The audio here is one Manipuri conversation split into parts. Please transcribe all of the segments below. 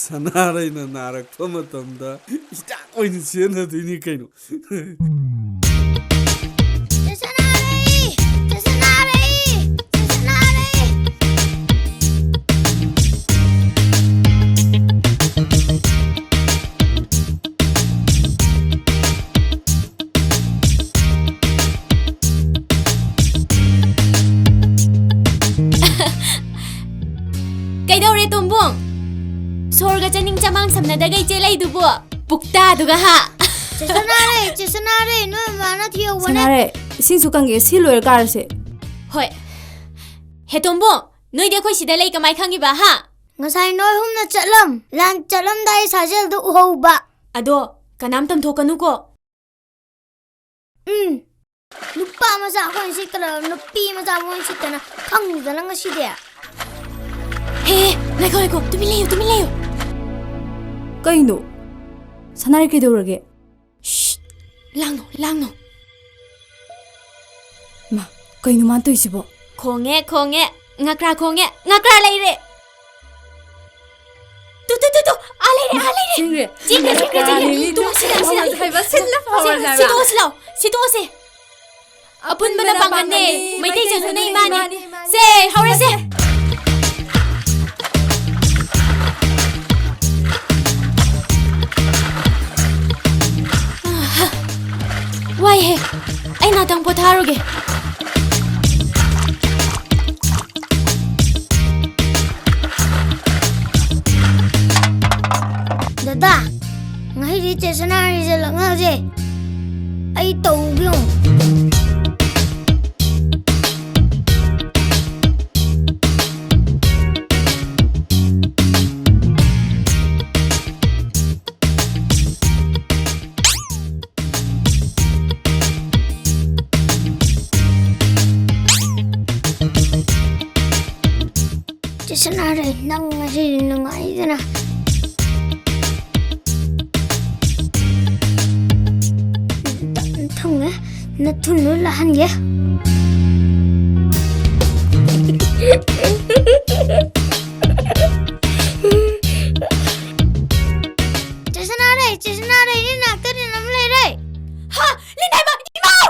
ꯁꯅꯥꯔꯩꯅ ꯅꯥꯔꯛꯄ ꯃꯇꯝꯗ ꯍꯤꯗꯥꯛ ꯑꯣꯏꯅ ꯁꯤꯖꯤꯟꯅꯗꯣꯏꯅꯤ ꯀꯩꯅꯣ ꯀꯩꯗꯧꯔꯦ ꯇꯣꯝꯕꯣꯡ ꯁꯣꯔꯒ ꯆꯅꯤꯡ ꯆꯃꯥꯡ ꯁꯝꯅꯗꯒꯩ ꯆꯦꯜꯂꯩꯗꯨꯕꯣ ꯄꯨꯛꯇꯥꯗꯨꯒ ꯍꯥ ꯆꯦ ꯁꯅꯥꯔꯦ ꯅꯣꯏ ꯃꯥꯅ ꯊꯤꯍꯧꯕꯅꯦ ꯁꯅꯥꯔꯦ ꯏꯁꯤꯡꯁꯨ ꯀꯪꯒꯦ ꯁꯤ ꯂꯣꯏꯔ ꯀꯥꯔꯁꯦ ꯍꯣꯏ ꯍꯦ ꯇꯣꯝꯕꯣꯡ ꯅꯣꯏꯗꯤ ꯑꯩꯈꯣꯏ ꯁꯤꯗ ꯂꯩ ꯀꯃꯥꯏ ꯈꯪꯉꯤꯕ ꯍꯥ ꯉꯁꯥꯏ ꯅꯣꯏ ꯍꯨꯝꯅ ꯂꯥꯟ ꯆꯠꯂꯝꯗꯥꯏ ꯁꯥꯖꯦꯜꯗ ꯎꯍꯧꯕ ꯑꯗꯣ ꯀꯅꯥꯝ ꯇꯝꯊꯣꯛꯀꯅꯨꯀꯣ ꯅꯨꯄꯥ ꯃꯆꯥ ꯑꯩꯈꯣꯏꯅ ꯁꯤꯠꯇꯅ ꯅꯨꯄꯤ ꯃꯆꯥ ꯃꯣꯏꯅ ꯁꯤꯠꯇꯅ ꯈꯪꯗꯅ ꯉꯁꯤꯗꯤ ꯍꯦ ꯉꯥꯏꯈꯣ ꯇꯨꯃꯤꯟ ꯂꯩꯌꯨ ꯀꯩꯅꯣ ꯁꯅꯥꯔꯦ ꯀꯩꯗꯧꯔꯒꯦ ꯂꯥꯡꯅꯣ ꯃꯥ ꯀꯩꯅꯣ ꯃꯥꯅ ꯇꯧꯏꯁꯤꯕꯣ ꯈꯣꯡꯉꯦ ꯉꯀ꯭ꯔꯥ ꯈꯣꯡꯉꯦ ꯉꯀ꯭ꯔꯥ ꯂꯩꯔꯦ ꯇꯨ ꯂꯩꯔꯦ ꯆꯤꯡꯒ꯭ꯔꯦ ꯁꯤꯗꯣꯛꯑꯁꯦ ꯑꯄꯨꯟꯕꯗ ꯄꯥꯡꯒꯟꯅꯦ ꯃꯩꯇꯩ ꯆꯅꯨꯅ ꯏꯃꯥꯅꯤ ꯁꯦ ꯍꯧꯔꯁꯦ ꯋꯥꯏꯍꯦ ꯑꯩ ꯉꯥꯛꯇꯪ ꯄꯣꯊꯥꯔꯨꯒꯦ ꯗꯗꯥ ꯉꯁꯤꯗꯤ ꯆꯦ ꯁꯅꯥꯔꯤꯁꯦ ꯂꯛꯅꯁꯦ ꯑꯩ ꯇꯧꯒꯦ ꯆꯦ ꯁꯅꯥꯔꯦ ꯅꯪ ꯉꯁꯤꯗꯤ ꯅꯨꯡꯉꯥꯏꯗꯅ ꯊꯨꯡꯉꯦ ꯅꯊꯨꯟ ꯂꯣꯏ ꯂꯥꯛꯍꯟꯒꯦ ꯆꯦ ꯁꯅꯥꯔꯦ ꯅꯤ ꯅꯥꯛꯇꯅꯤ ꯅꯝ ꯂꯩꯔꯦ ꯍꯥ ꯂꯤꯅꯥꯏꯕ ꯏꯃꯥꯎ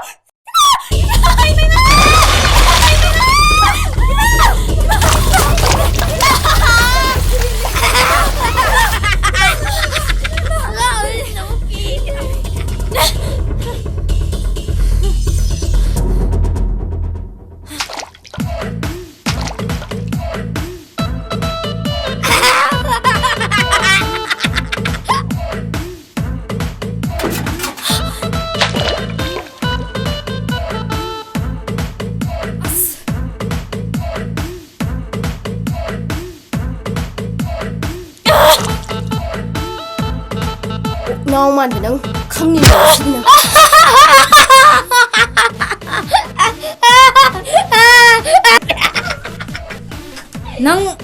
나오면 안 강림이 없으나 낭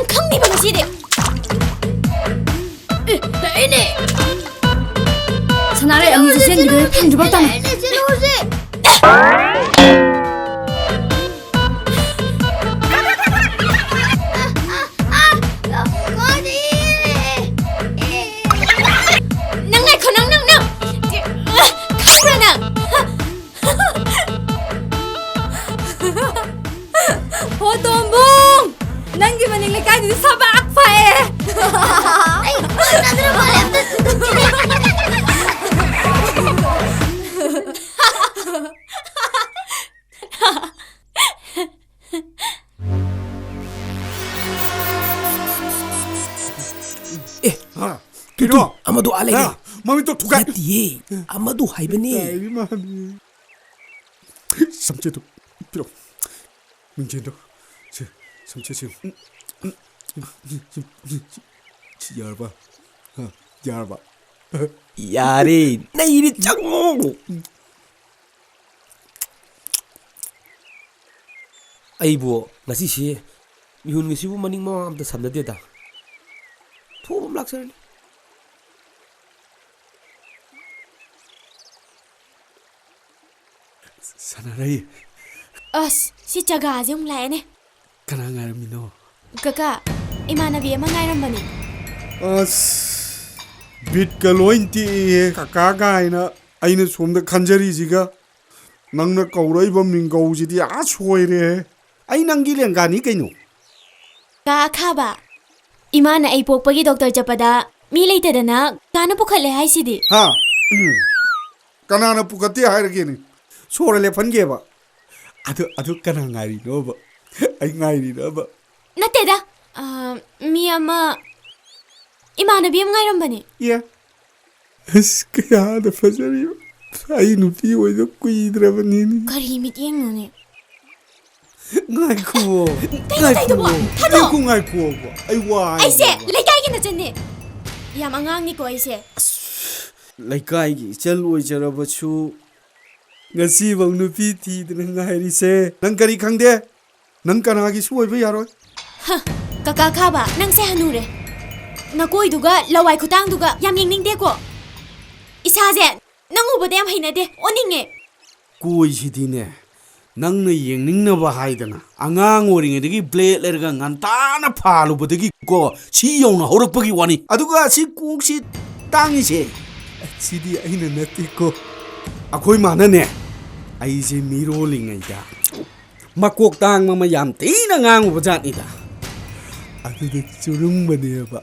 ꯈꯪꯅꯤꯕ ꯉꯁꯤꯗꯤ ꯂꯩꯅꯦ 사나를 아니지 샌드를 편주봤다 호돈봉! 난기만 일리까지 사박 파해! tutu amadu alai mami to thukai natiye amadu haibane mami samchedo piro minjendo samchechi yarba yarba yare nairi chango aibo ngasi si mihun ngisibu maning ma amta samnade da thobum laksarni Sanarai As, si Chaga aja mulai nih. Kana ngaramino. Kaka, imanabi ama ngairamani. As bit ka lointi kakagaina aina somda khanjari jiga nangna kaurai ba mingau jidi a soire ai nangi lengani kaino. Ka khaba. Imana ai pokpagi doctor chapada mi leitadana kana pukhale haisidi. Ha. Kanana pukati hairgeni. Sore le phange ba. Adu kana ngari no ba. Ai ngari no ba. Nateda. Mi ama imanabi ama ngairamani. Yeah. As kaya da fajari. Ai nuti oi da kuidrabanini. Kari mitiyeng no ne. Ngai ko. Kaino tayo ba? Thado. Ai ko ngai ko ba. Ai wa. Ai se lekai gi na chenne. Yam angang ni ko ai se. Laikai gi chaloi jarabachu. Ngasi bang nupi thi dna ngai se. Nang kari khangde. Nang kana gi suoi ba yaroi. Ha, kaka khaba nang se hanure. Nakoi duga lawai khutang duga yam yengning de ko. Isa je nang ubade yam hainade oninge. Koi sidine. Nang na yengning na ba haidana. Angang oring edigi blade lerga ngantana phalu badagi ko si yong na horak pagi wani. Aduga si kuk si tangi se. Sidi aina nati ko. Akoi mana ne. Ai je miro lingai da. Makok tang mama yam tina ngang ubajat ida. Aduga churung bane ba.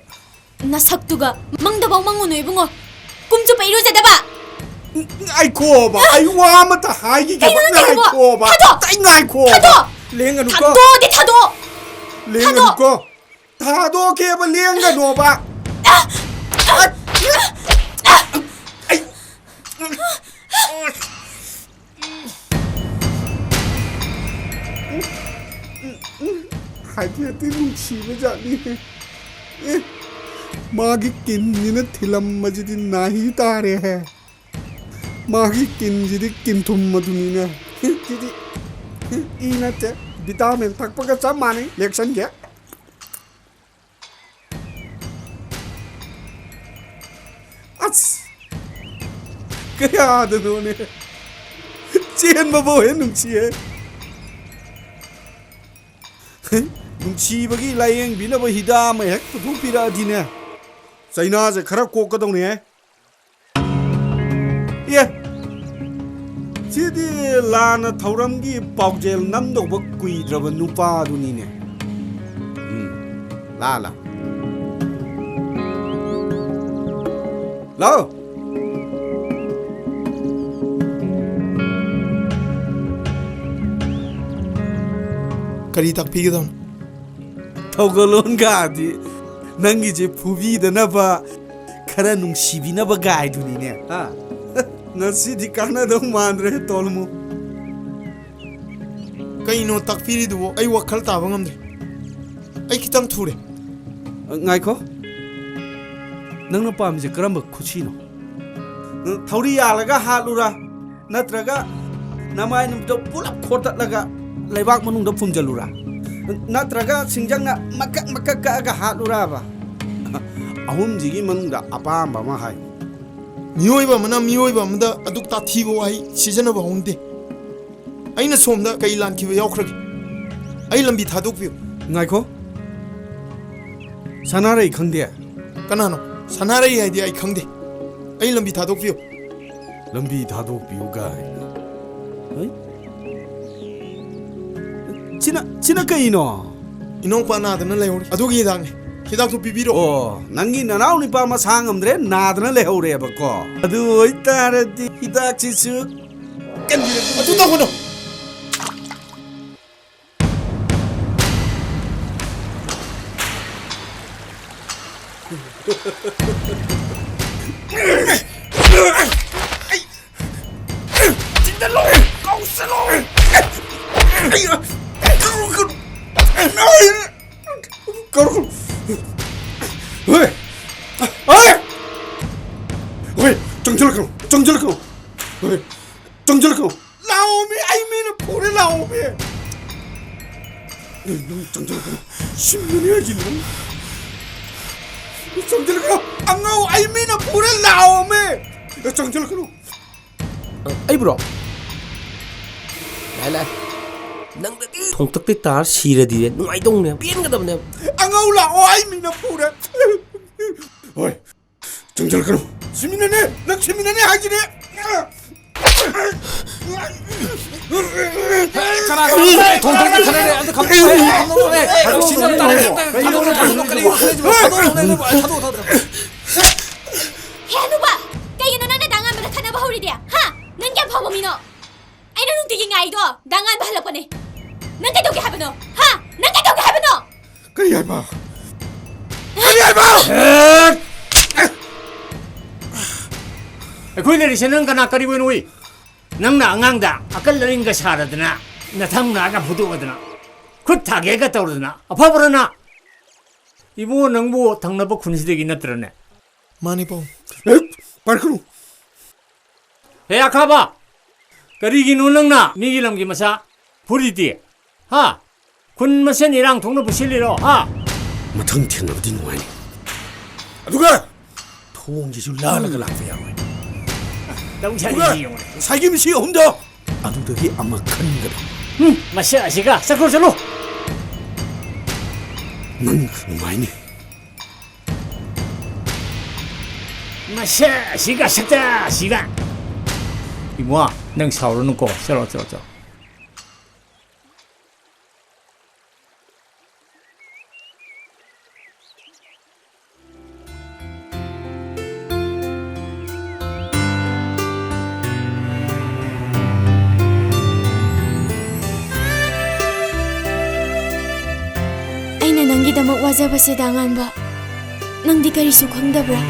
Nasaktuga mangdabaw mangunoy bungo. Kumchu pa irujadaba. Ai ko ba. Ai wa mata hai gi ga ngai ko ba. Tai ngai ko. Thado. Lenga nu ko. Thado de thado. Lenga nu ko. Thado ke ba lenga no ba. Hai dia ti luchi ba jani. Magi kin ni na thilam majidi nahi tare hai. Magi kin jidi kin thum maduni na. Jidi ina te vitamin thak pa ka cha mane lection ge. Ats. Kaya da no ne. Chen ba bo he nung chi he. Nung chi ba gi layeng bina ba hida ma hek tu pira dine. China je khara ko ka dong ne. Ye. Sidi lana thauram gi paujel nam do ba kui draba nupa du ni ne. La. Lao. Kari takpigidam. Taugalon ga di nangi je phubi da na ba khara nung sibi na ba gai du ni ne. Ha. Ngasi di kana dong mandre tolmu. Kaino takpiridu ai wakhal taba ngamde. Ai kitang thure. Ngai ko. Nang na pam je karamba khuchi no. Thauri ya laga halura natraga namai num to pulap khota laga leibak manung da phumjalura. Natraga singjang na makak ka halura ba. Ahum jigi manung da apam ba ma hai. Miyoiba mana miyoiba mada aduk ta thibo ai season ba hongde. Aina somda kai lan ki yaukhragi. Ai lambi thaduk piu. Ngai ko. Sanarai khangde. Kanano sanarai ai di ai khangde. Ai lambi thaduk piu. Lambi thadok piu ga. Hai. China kai no. Inong pa na dana leori. Adugi dang. Hidak tu bibiro. Oh, nangi nanau ni pa masang amdre nadna le hore ba ko. Adu oitara di hidak chisu. Kan Adu ta hono. Tinda lo. Kau selo. Kau. Oi! Oi! 정절 거. oi! 정절 거. 나오미 아이미는 보내 나오미. 정절 거. 10년이 하길래. 정절 거. 안 나오 아이미는 보내 나오미. 정절 거. Ai bro. Lai lai. ꯅꯪꯗꯗꯤ ꯊꯣꯡꯇꯛꯇꯩ ꯇꯥꯔ ꯁꯤꯔꯗꯤ ꯅꯨꯡꯉꯥꯏꯗꯧꯅꯦ ꯄꯦꯟꯒꯗꯕꯅꯦ ꯑꯉꯧ ꯂꯥꯛꯑꯣ ꯑꯩ ꯃꯤꯅ ꯄꯨꯔꯦ ꯍꯣꯏ ꯆꯪꯖꯜꯀꯅꯨ 시민이네 나 시민이네 하지네 해누바 그ꯩꯒꯤꯅꯣ ꯅꯪꯅ ꯗꯥꯡꯉꯥꯟꯕꯗ ꯈꯠꯅꯕ ꯍꯧꯔꯤꯗꯤ ꯍꯥ ꯅꯪ ꯀꯌꯥꯝ ꯐꯕ ꯃꯤꯅꯣ ꯑꯩꯅ ꯅꯨꯡꯇꯤꯒꯤ ꯉꯥꯏꯗꯣ ꯗꯥꯡꯉꯥꯟꯕ ꯍꯜꯂꯛꯄꯅꯦ ꯅꯪ ꯀꯩꯗꯧꯒꯦ ꯍꯥꯏꯕꯅꯣ ꯍꯥ ꯅꯪ ꯀꯩꯗꯧꯒꯦ ꯍꯥꯏꯕꯅꯣ 그리 얇아 그리 얇아 ꯑꯩꯈꯣꯏ ꯂꯩꯔꯤꯁꯦ ꯅꯪ ꯀꯅꯥ ꯀꯔꯤ ꯑꯣꯏꯅ ꯎꯏ ꯅꯪꯅ ꯑꯉꯥꯡꯗ ꯑꯀꯜ ꯑꯔꯤꯡꯒ ꯁꯥꯔꯗꯅ ꯅꯊꯪ ꯅꯥꯒ ꯐꯨꯗꯣꯛꯑꯗꯅ ꯈꯨꯠ ꯊꯥꯒꯦꯒ ꯇꯧꯔꯗꯅ ꯑꯐꯕꯔꯅ 이모 ꯅꯪꯕꯨ ꯊꯪꯅꯕ ꯈꯨꯟꯁꯤꯗꯒꯤ ꯅꯠꯇ꯭ꯔꯅꯦ मानी पाओ 빨그루 ꯍꯦ ꯑꯈꯥꯕ ꯀꯔꯤꯒꯤꯅꯣ ꯅꯪꯅ ꯃꯤꯒꯤ ꯂꯝꯒꯤ ꯃꯆꯥ ꯐꯨꯔꯤꯗꯤ ꯍꯥ ꯈꯨꯟ ꯃꯁꯦꯟ ꯏꯔꯥꯡ ꯊꯣꯛꯅꯕ ꯁꯤꯜꯂꯤꯔꯣ ꯍꯥ 마탕 튀어나오디 누아니 누가 통지수 라라가 락배야 ꯇꯧꯁꯥꯅꯤ ꯌꯦꯡꯉꯣ 사김시 혼자 아두덕이 아마 큰 거다 ꯃꯁꯤ ꯑꯁꯤꯒ ꯆꯠꯈ꯭ꯔꯣ ꯆꯠꯂꯣ 넌 누아니 ꯃꯁꯤ ꯑꯁꯤꯒ ꯁꯛꯇ ꯑꯁꯤꯒ 이모아 ꯅꯪ ꯁꯥꯎꯔꯅꯨꯀꯣ ꯆꯠꯂꯣ ꯆꯠꯂꯣ ꯆꯠꯂꯣ ꯑꯩꯅ ꯅꯪꯒꯤꯗꯃꯛ ꯋꯥꯖꯕꯁꯦ ꯗꯥꯡꯉꯥꯟꯕ ꯅꯪꯗꯤ ꯀꯔꯤꯁꯨ ꯈꯪꯗꯕ꯭ꯔꯥ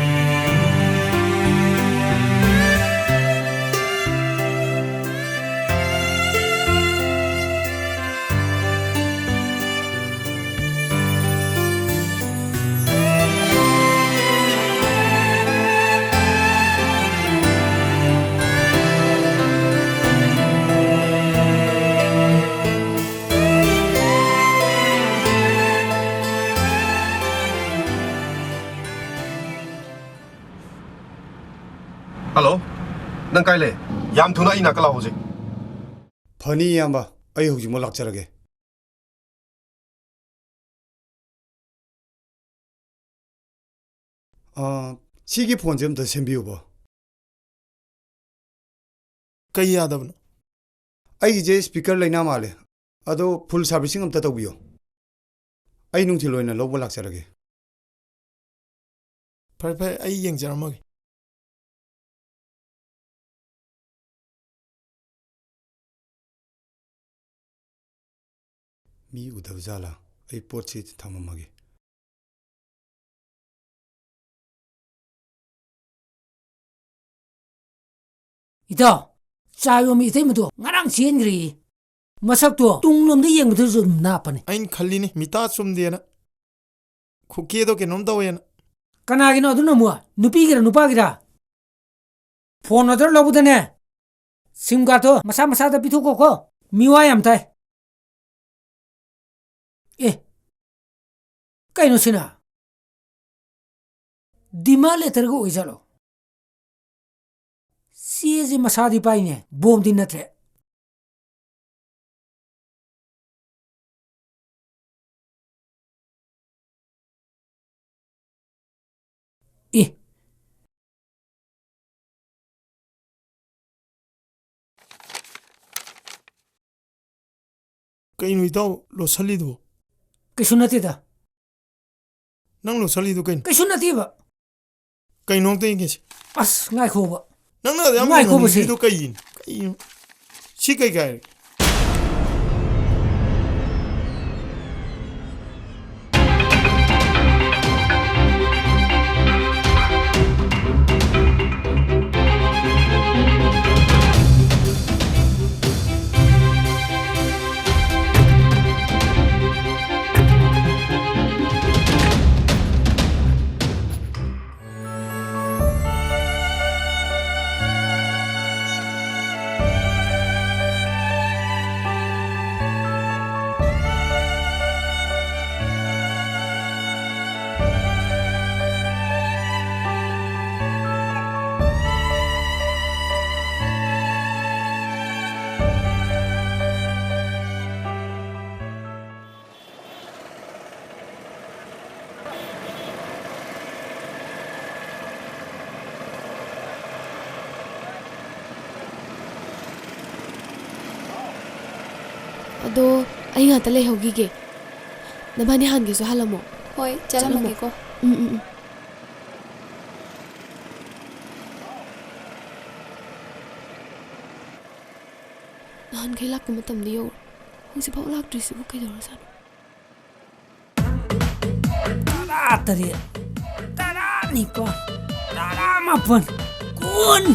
हेलो नंग काइले याम थुना इ नाकला होजे फनी याम्बा अई हुजिमो लाक्चरगे सिगी फोन से अमता सेम्बियोबो कई यादवनो अई जे स्पीकर लेना माले अदो फुल सर्विसिंग अमता तौबियो अई नुंथि लोइना लोबो लाक्चरगे फर फर आई येंगजरमगे मी उधव जाला अई पोट से थममगे 이다 짜요미 이때부터 나랑 지엔그리 마삭도 뚱놈도 얘기도 좀 나빠네 아인 칼리니 미타 좀데나 쿠키에도 게 놈다오야나 까나기는 어두나 뭐야 누피기라 누파기라 폰 어들 러부더네 심가도 마사마사다 비투고고 미와얌타이 에 까이노시나 디말레 터고 오이자로 시에지 마사디 파이네 봄디 나트레 이 कई नुइताओ लोसलीदो 그슈나티다 नंग लोसलीदो कई 그슈나티바 कई नोंते इंगेसी 아스 나이코바 नंग ना याम 나이코 보시 नुइदो कई 시 कई गाय ꯑꯗꯣ ꯑꯩ ꯉꯥꯛꯇ ꯂꯩꯍꯧꯈꯤꯒꯦ ꯅꯕꯥꯅꯤ ꯍꯥꯟꯒꯦꯁꯨ ꯍꯜꯂꯝꯃꯣ ꯍꯣꯏ ꯆꯠꯂꯝꯃꯒꯦꯀꯣ ꯎꯝ ꯅꯍꯥꯟꯈꯩ ꯂꯥꯛꯄ ꯃꯇꯝꯗ ꯌꯧꯔꯣ ꯍꯧꯖꯤꯛꯐꯥꯎ ꯂꯥꯛꯇ꯭ꯔꯤꯁꯤꯕꯨ ꯀꯩꯗꯧꯔꯖꯥꯠꯅꯣ 13 19 18 kun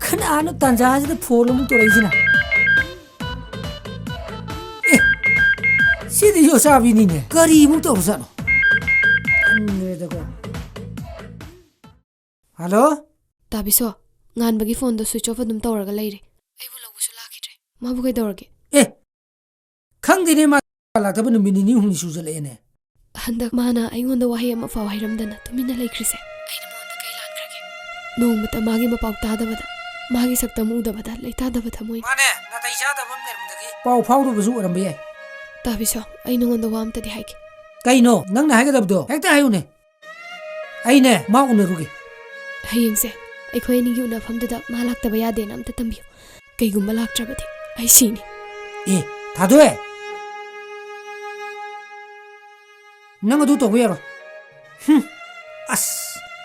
kanaano tanjahasida phone mu toraisina sidi yo sabini ne kari mu torusano anredako hello ꯇꯥꯕꯤꯁꯣ ꯉꯥꯟꯕꯒꯤ ꯐꯣꯟꯗꯣ ꯁ꯭ꯋꯤꯆ ꯑꯣꯐ ꯑꯗꯨꯝ ꯇꯧꯔꯒ ꯂꯩꯔꯦ ꯑꯩꯕꯨ ꯂꯧꯕꯁꯨ ꯂꯥꯛꯈꯤꯗ꯭ꯔꯦ ꯃꯥꯕꯨ ꯀꯩꯗꯧꯔꯒꯦ khangdine ma laktaba numit nini humni suzalene ꯍꯟꯗꯛ ꯃꯥꯅ ꯑꯩꯉꯣꯟꯗ ꯋꯥꯍꯩ ꯑꯃ ꯐꯥꯎ ꯍꯥꯏꯔꯝꯗꯅ ꯇꯨꯃꯤꯟꯅ ꯂꯩꯈ꯭ꯔꯤꯁꯦ ꯑꯩꯅ ꯃꯉꯣꯟꯗ ꯀꯩ ꯂꯥꯟꯈ꯭ꯔꯒꯦ ꯅꯣꯡꯃꯇ ꯃꯥꯒꯤ ꯃꯄꯥꯎ ꯇꯥꯗꯕꯗ ꯃꯥꯒꯤ ꯁꯛꯇꯝ ꯎꯗꯕꯗ ꯂꯩꯇꯥꯗꯕ ꯊꯃꯣꯏ mane natai chadaba nermdagi pau phaurubasu orambe yai ꯇꯥꯕꯤꯁꯣ ꯑꯩ ꯅꯉꯣꯟꯗ ꯋꯥ ꯑꯝꯇꯗꯤ ꯍꯥꯏꯒꯦ kaino nangna haigadabdo hekta hayune aine ma unaruge ꯍꯌꯦꯡꯁꯦ ꯑꯩꯈꯣꯏ ꯑꯅꯤꯒꯤ ꯎꯅꯐꯝꯗꯨꯗ ꯃꯥ ꯂꯥꯛꯇꯕ ꯌꯥꯗꯦꯅ ꯑꯝꯇ ꯇꯝꯕꯤꯌꯨ ꯀꯩꯒꯨꯝꯕ ꯂꯥꯛꯇ꯭ꯔꯕꯗꯤ ꯑꯩ ꯁꯤꯅꯤ 다도해 nang adu tobu yaro as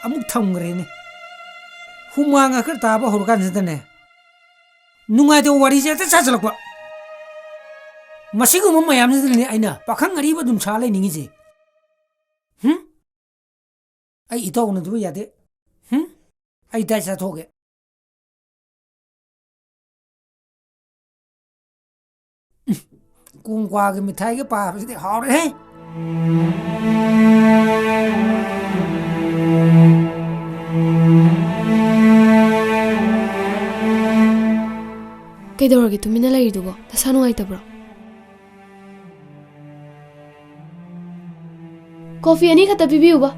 amuk thamgrene humanga khar taba horkan jadane nungai de wari je ta chajalakwa masigu mum mayam jadane aina pakhang ari badum sa lai ningi je ai itaw na du yade ai dai sa thoge kung kwa ge mithai ge pa bisi hawre he ꯀꯩꯗꯧꯔꯒꯦ ꯇꯨꯃꯤꯟꯅ ꯂꯩꯔꯤꯗꯨꯕꯣ ꯅꯁꯥ ꯅꯨꯡꯉꯥꯏꯇꯕ꯭ꯔꯣ ꯀꯣꯐꯤ ꯑꯅꯤ ꯈꯛꯇ ꯄꯤꯕꯤꯌꯨꯕ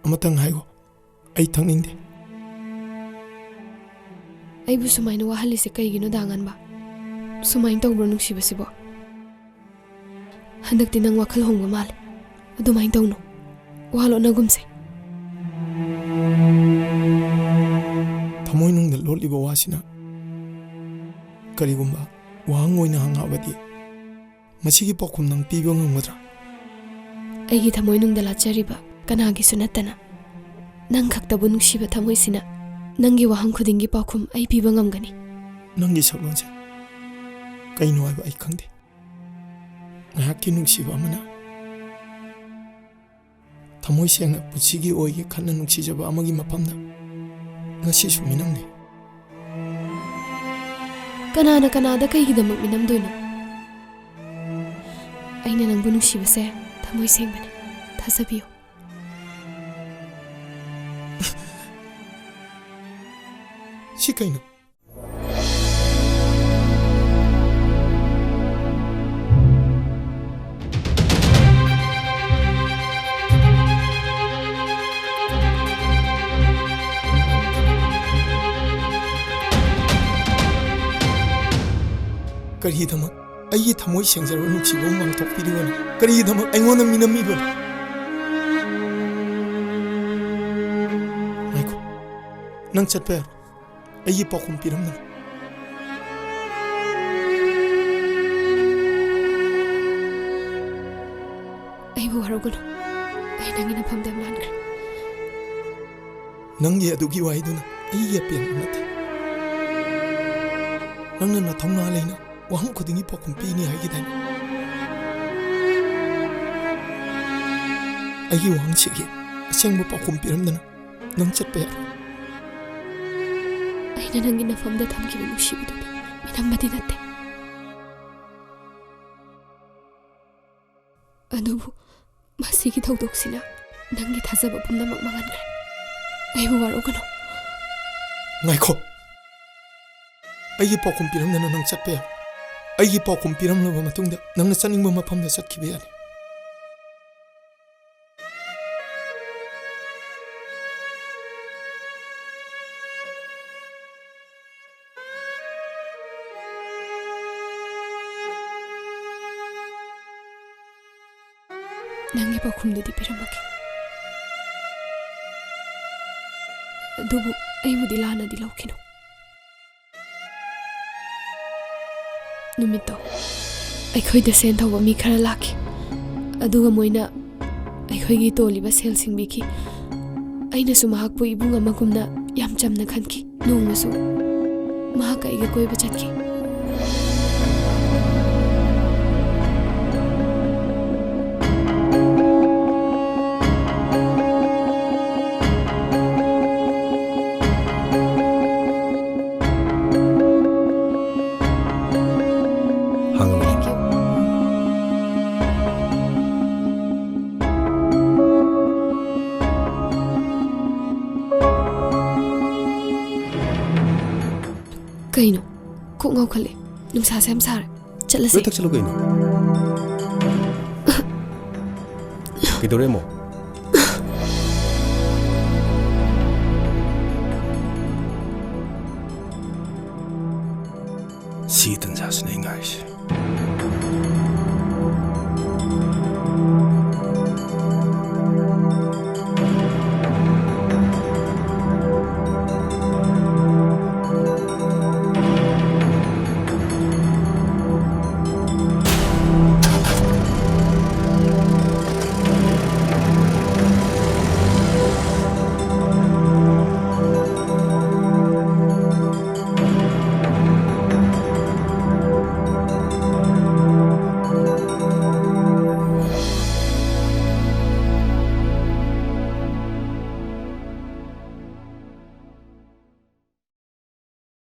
ꯑꯃꯇꯪ ꯍꯥꯏꯌꯣ ꯑꯩ ꯊꯛꯅꯤꯡꯗꯦ ꯑꯩꯕꯨ ꯁꯨꯃꯥꯏꯅ ꯋꯥꯍꯜꯂꯤꯁꯦ ꯀꯩꯒꯤꯅꯣ ꯗꯥꯡꯉꯟꯕ ꯁꯨꯃꯥꯏꯅ ꯇꯧꯕ꯭ꯔꯣ ꯅꯨꯡꯁꯤꯕꯁꯤꯕꯣ ꯍꯟꯗꯛꯇꯤ ꯅꯪ ꯋꯥꯈꯜ ꯍꯣꯡꯕ ꯃꯥꯜꯂꯦ ꯑꯗꯨꯃꯥꯏꯅ ꯇꯧꯅꯨ ꯋꯥ ꯂꯣꯠꯅꯒꯨꯝꯁꯦ ꯊꯃꯣꯏꯅꯨꯡꯗ ꯂꯣꯠꯂꯤꯕ ꯋꯥꯁꯤꯅ ꯀꯔꯤꯒꯨꯝꯕ ꯋꯥꯍꯪ ꯑꯣꯏꯅ ꯍꯪꯉꯛꯑꯕꯗꯤ ꯃꯁꯤꯒꯤ ꯄꯥꯎꯈꯨꯝ ꯅꯪ ꯄꯤꯕ ꯉꯝꯒꯗ꯭ꯔꯥ ꯑꯩꯒꯤ ꯊꯃꯣꯏꯅꯨꯡꯗ ꯂꯥꯠꯆꯔꯤꯕ ꯀꯅꯥꯒꯤꯁꯨ ꯅꯠꯇꯅ ꯅꯪ ꯈꯛꯇꯕꯨ ꯅꯨꯡꯁꯤꯕ ꯊꯃꯣꯏꯁꯤꯅ ꯅꯪꯒꯤ ꯋꯥꯍꯪ ꯈꯨꯗꯤꯡꯒꯤ ꯄꯥꯎꯈꯨꯝ ꯑꯩ ꯄꯤꯕ ꯉꯝꯒꯅꯤ ꯅꯪꯒꯤ ꯁꯛꯂꯣꯟꯁꯦ ꯀꯩꯅꯣ ꯍꯥꯏꯕ ꯑꯩ ꯈꯪꯗꯦ ꯉꯥꯏꯍꯥꯛꯀꯤ ꯅꯨꯡꯁꯤꯕ ꯑꯃꯅ ꯊꯃꯣꯏ ꯁꯦꯡꯅ ꯄꯨꯟꯁꯤꯒꯤ ꯑꯣꯏꯒꯦ ꯈꯟꯅ ꯅꯨꯡꯁꯤꯖꯕ ꯑꯃꯒꯤ ꯃꯐꯝꯗ ꯉꯁꯤꯁꯨ ꯃꯤꯅꯝꯗꯦ ꯀꯅꯥꯅ ꯀꯅꯥꯗ ꯀꯩꯒꯤꯗꯃꯛ ꯃꯤꯅꯝꯗꯣꯏꯅꯣ ꯑꯩꯅ ꯅꯪꯕꯨ ꯅꯨꯡꯁꯤꯕꯁꯦ ꯊꯃꯣꯏ ꯁꯦꯡꯕꯅꯤ ꯊꯥꯖꯕꯤꯌꯨ ꯁꯤ ꯀꯩꯅꯣ ꯀꯔꯤꯒꯤꯗꯃꯛ ꯑꯩꯒꯤ ꯊꯃꯣꯏ ꯁꯦꯡꯖꯔꯕ ꯅꯨꯡꯁꯤꯕ ꯃꯥꯡꯊꯣꯛꯄꯤꯔꯤꯕꯅꯣ ꯀꯔꯤꯒꯤꯗꯃꯛ ꯑꯩꯉꯣꯟꯗ ꯃꯤꯅꯝꯃꯤꯕꯅꯣ ꯉꯥꯏꯈꯣ ꯅꯪ ꯆꯠꯄ ꯌꯥꯔꯣꯏ ꯑꯩꯒꯤ ꯄꯥꯎꯈꯨꯝ ꯄꯤꯔꯝꯗꯅ ꯑꯩꯕꯨ ꯋꯥꯔꯧꯒꯅꯨ ꯑꯩ ꯅꯪꯒꯤ ꯅꯐꯝꯗ ꯌꯥꯝ ꯂꯥꯟꯈ꯭ꯔꯦ ꯅꯪꯒꯤ ꯑꯗꯨꯒꯤ ꯋꯥꯍꯩꯗꯨꯅ ꯑꯩꯒꯤ ꯑꯄꯦꯟꯕ ꯅꯠꯇꯦ ꯅꯪꯅ ꯅꯊꯧꯅꯥ ꯂꯩꯅ ꯋꯥꯍꯪ ꯈꯨꯗꯤꯡꯒꯤ ꯄꯥꯎꯈꯨꯝ ꯄꯤꯅꯤ ꯍꯥꯏꯈꯤꯗꯥꯏꯅꯦ ꯑꯩꯒꯤ ꯋꯥꯍꯪꯁꯤꯒꯤ ꯑꯁꯦꯡꯕ ꯄꯥꯎꯈꯨꯝ ꯄꯤꯔꯝꯗꯅ ꯅꯪ ꯆꯠꯄ ꯌꯥꯔꯣꯏ ꯑꯩꯅ ꯅꯪꯒꯤ ꯅꯐꯝꯗ ꯊꯝꯈꯤꯕ ꯅꯨꯡꯁꯤꯕꯗꯨꯗꯤ ꯃꯤꯅꯝꯕꯗꯤ ꯅꯠꯇꯦ ꯑꯗꯨꯕꯨ ꯃꯁꯤꯒꯤ ꯊꯧꯗꯣꯛꯁꯤꯅ ꯅꯪꯒꯤ ꯊꯥꯖꯕ ꯄꯨꯝꯅꯃꯛ ꯃꯥꯡꯍꯟꯈ꯭ꯔꯦ ꯑꯩꯕꯨ ꯋꯥꯔꯧꯒꯅꯨ ꯉꯥꯏꯈꯣ ꯑꯩꯒꯤ ꯄꯥꯎꯈꯨꯝ ꯄꯤꯔꯝꯗꯅ ꯅꯪ ꯆꯠꯄ ꯌꯥꯔꯣꯏ ꯑꯩꯒꯤ ꯄꯥꯎꯈꯨꯝ ꯄꯤꯔꯝꯂꯕ ꯃꯇꯨꯡꯗ ꯅꯪꯅ ꯆꯠꯅꯤꯡꯕ ꯃꯐꯝꯗ ꯆꯠꯈꯤꯕ ꯌꯥꯅꯤ ꯅꯪꯒꯤ ꯄꯥꯎꯈꯨꯝꯗꯨꯗꯤ ꯄꯤꯔꯝꯃꯒꯦ ꯑꯗꯨꯕꯨ ꯑꯩꯕꯨꯗꯤ ꯂꯥꯟꯅꯗꯤ ꯂꯧꯈꯤꯅꯨ नुमितो अखोइदा सेन थौबा मी खरा लाखी अदुगा मोइना अखोइगी तोलिबा सेल सिंबिखी अइनासु महाकपु इबुंग अमगुमना याम चमना खनकी नोंगमसु महाक आइगा कोइबा चतकी कहीं Coke ngaukhale nungsa sem sar chalase 왜 탁 chalo kaino kidore mo si tan jasne ngai